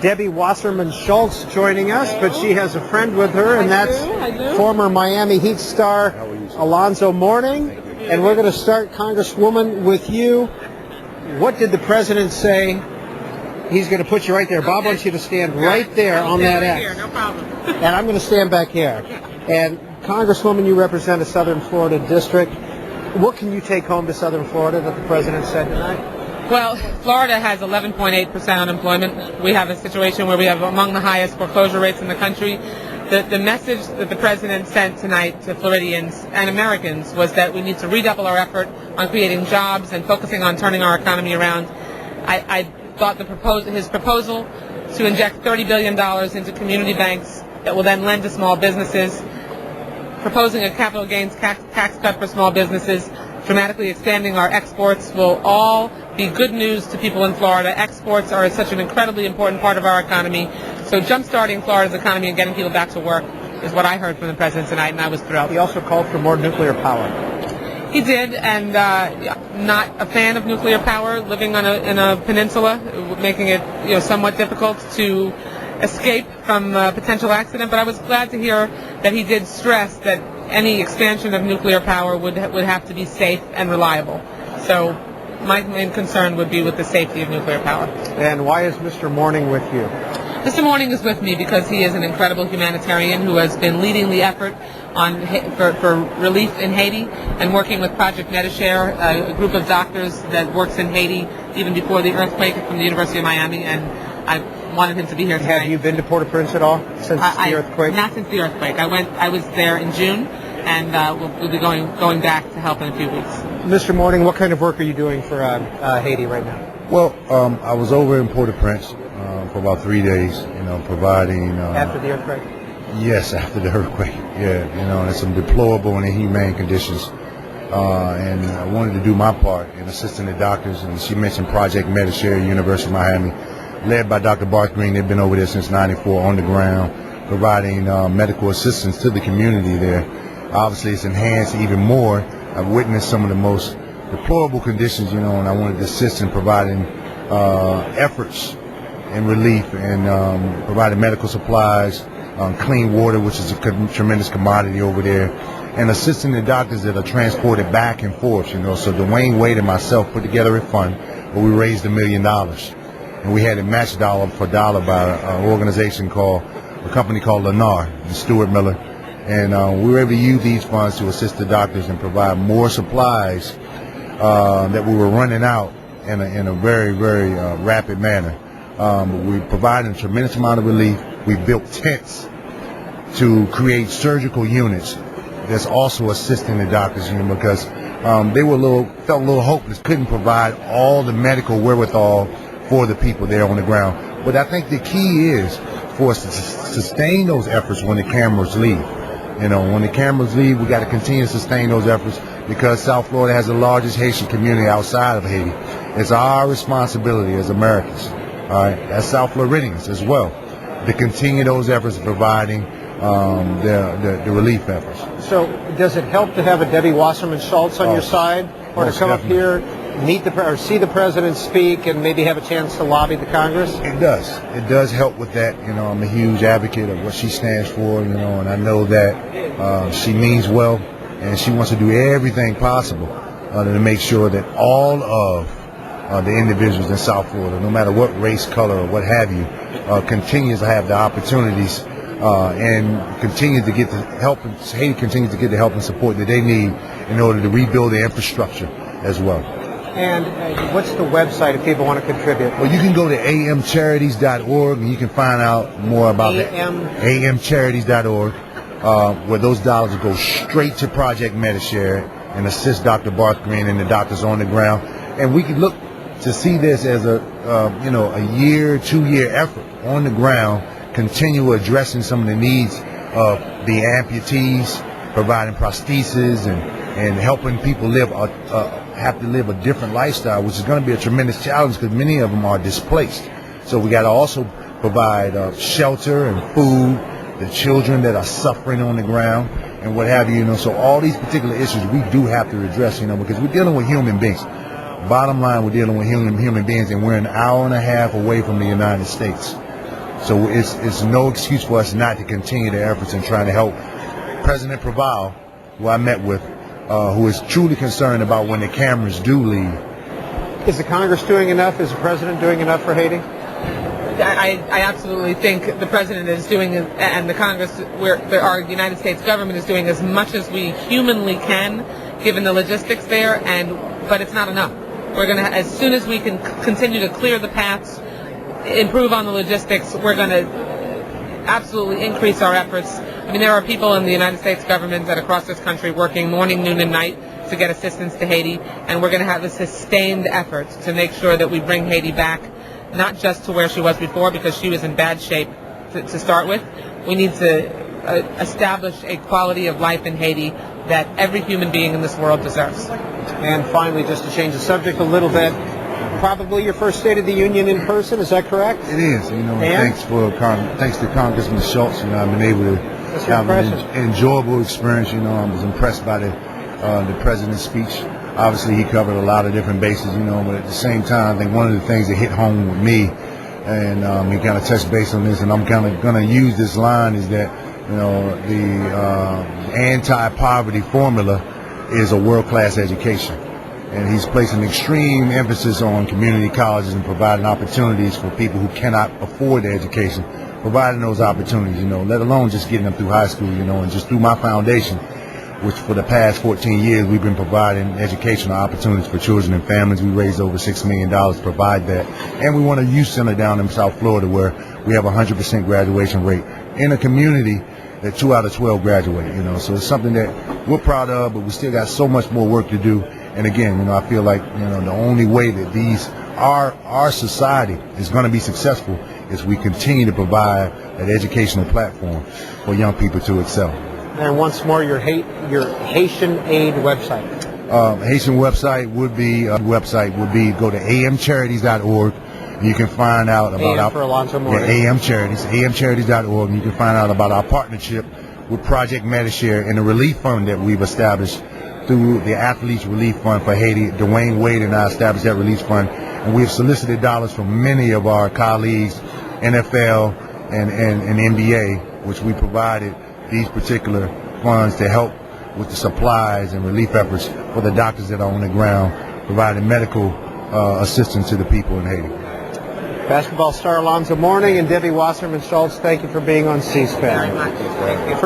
Debbie Wasserman Schultz joining us, but she has a friend with her, and that's former Miami Heat star Alonzo Mourning. And we're going to start, Congresswoman, with you. What did the president say? He's going to put you right there. Bob wants you to stand right there on that X. No problem. And I'm going to stand back here. And Congresswoman, you represent a Southern Florida district. What can you take home to Southern Florida that the president said tonight? Well, Florida has 11.8% unemployment. We have a situation where we have among the highest foreclosure rates in the country. The message that the president sent tonight to Floridians and Americans was that we need to redouble our effort on creating jobs and focusing on turning our economy around. I thought his proposal to inject $30 billion into community banks that will then lend to small businesses, proposing a capital gains tax cut for small businesses, dramatically expanding our exports will all be good news to people in Florida. Exports are such an incredibly important part of our economy. So jump-starting Florida's economy and getting people back to work is what I heard from the president tonight, and I was thrilled. He also called for more nuclear power. He did, and not a fan of nuclear power, living in a peninsula, making it somewhat difficult to escape from a potential accident. But I was glad to hear that he did stress that any expansion of nuclear power would have to be safe and reliable. So my main concern would be with the safety of nuclear power. And why is Mr. Mourning with you? Mr. Mourning is with me because he is an incredible humanitarian who has been leading the effort for relief in Haiti and working with Project Metashare, a group of doctors that works in Haiti even before the earthquake from the University of Miami, and I wanted him to be here tonight. Have you been to Port-au-Prince at all since the earthquake? Not since the earthquake. I was there in June, and we'll be going back to help in a few weeks. Mr. Mourning, what kind of work are you doing for Haiti right now? Well, I was over in Port-au-Prince for about 3 days, providing... after the earthquake? Yes, after the earthquake, yeah, and some deplorable and inhumane conditions. And I wanted to do my part in assisting the doctors, and she mentioned Project Metashare, University of Miami, led by Dr. Barth Green. They've been over there since '94 on the ground, providing medical assistance to the community there. Obviously, it's enhanced even more. I've witnessed some of the most deplorable conditions, and I wanted to assist in providing efforts in relief and providing medical supplies, clean water, which is a tremendous commodity over there, and assisting the doctors that are transported back and forth, So Dwayne Wade and myself put together a fund where we raised $1 million. And we had it matched dollar for dollar by an organization a company called Lennar and Stuart Miller. And we were able to use these funds to assist the doctors and provide more supplies that we were running out in a very, very rapid manner. But we provided a tremendous amount of relief. We built tents to create surgical units that's also assisting the doctors, because they were felt a little hopeless, couldn't provide all the medical wherewithal for the people there on the ground. But I think the key is for us to sustain those efforts when the cameras leave. When the cameras leave, we got to continue to sustain those efforts because South Florida has the largest Haitian community outside of Haiti. It's our responsibility as Americans, all right, as South Floridians as well, to continue those efforts of providing the relief efforts. So does it help to have a Debbie Wasserman Schultz on your side, or to come definitely up here, or see the president speak and maybe have a chance to lobby the Congress? It does. It does help with that. I'm a huge advocate of what she stands for, and I know that she means well, and she wants to do everything possible to make sure that all of the individuals in South Florida, no matter what race, color, or what have you, continues to have the opportunities and continue to get the help. Haiti continues to get the help and support that they need in order to rebuild the infrastructure as well. And what's the website if people want to contribute? Well, you can go to amcharities.org and you can find out more about amcharities.org, where those dollars will go straight to Project Metashare and assist Dr. Barth Green and the doctors on the ground. And we can look to see this as a 2-year effort on the ground, continue addressing some of the needs of the amputees, providing prostheses and helping people have to live a different lifestyle, which is going to be a tremendous challenge because many of them are displaced. So we got to also provide shelter and food, the children that are suffering on the ground and what have you. So all these particular issues we do have to address, because we're dealing with human beings. Bottom line, we're dealing with human beings, and we're an hour and a half away from the United States. So it's no excuse for us not to continue the efforts in trying to help President Preval, who I met with, who is truly concerned about when the cameras do leave. Is the Congress doing enough? Is the President doing enough for Haiti? I absolutely think the President is doing, and the Congress, our United States government is doing as much as we humanly can, given the logistics there, but it's not enough. We're going to, as soon as we can continue to clear the paths, improve on the logistics, we're going to absolutely increase our efforts. I mean, there are people in the United States government that across this country working morning, noon, and night to get assistance to Haiti, and we're going to have a sustained effort to make sure that we bring Haiti back, not just to where she was before, because she was in bad shape to start with. We need to establish a quality of life in Haiti that every human being in this world deserves. And finally, just to change the subject a little bit, probably your first State of the Union in person, is that correct? It is, thanks to Congressman Schultz, I've been able to have an enjoyable experience. I was impressed by the President's speech. Obviously, he covered a lot of different bases, but at the same time, I think one of the things that hit home with me, and he kind of touched base on this, and I'm kind of going to use this line, is that, the anti-poverty formula is a world-class education. And he's placing extreme emphasis on community colleges and providing opportunities for people who cannot afford the education, providing those opportunities, let alone just getting them through high school, and just through my foundation, which for the past 14 years we've been providing educational opportunities for children and families. We raised over $6 million to provide that. And we want a youth center down in South Florida where we have a 100% graduation rate in a community that 2 out of 12 graduate, So it's something that we're proud of, but we still got so much more work to do. And again, I feel like, the only way that our society is going to be successful is we continue to provide an educational platform for young people to excel. And once more, your Haitian Aid website. Haitian website would be go to amcharities.org. You can find out about AM for Alonzo Mourning. AM Charities, amcharities.org, and you can find out about our partnership with Project Medishare and the relief fund that we've established through the Athletes Relief Fund for Haiti. Dwayne Wade and I established that relief fund, and we have solicited dollars from many of our colleagues, NFL and NBA, which we provided these particular funds to help with the supplies and relief efforts for the doctors that are on the ground, providing medical assistance to the people in Haiti. Basketball star Alonzo Mourning and Debbie Wasserman Schultz, thank you for being on C-SPAN. Very much. Thank you. First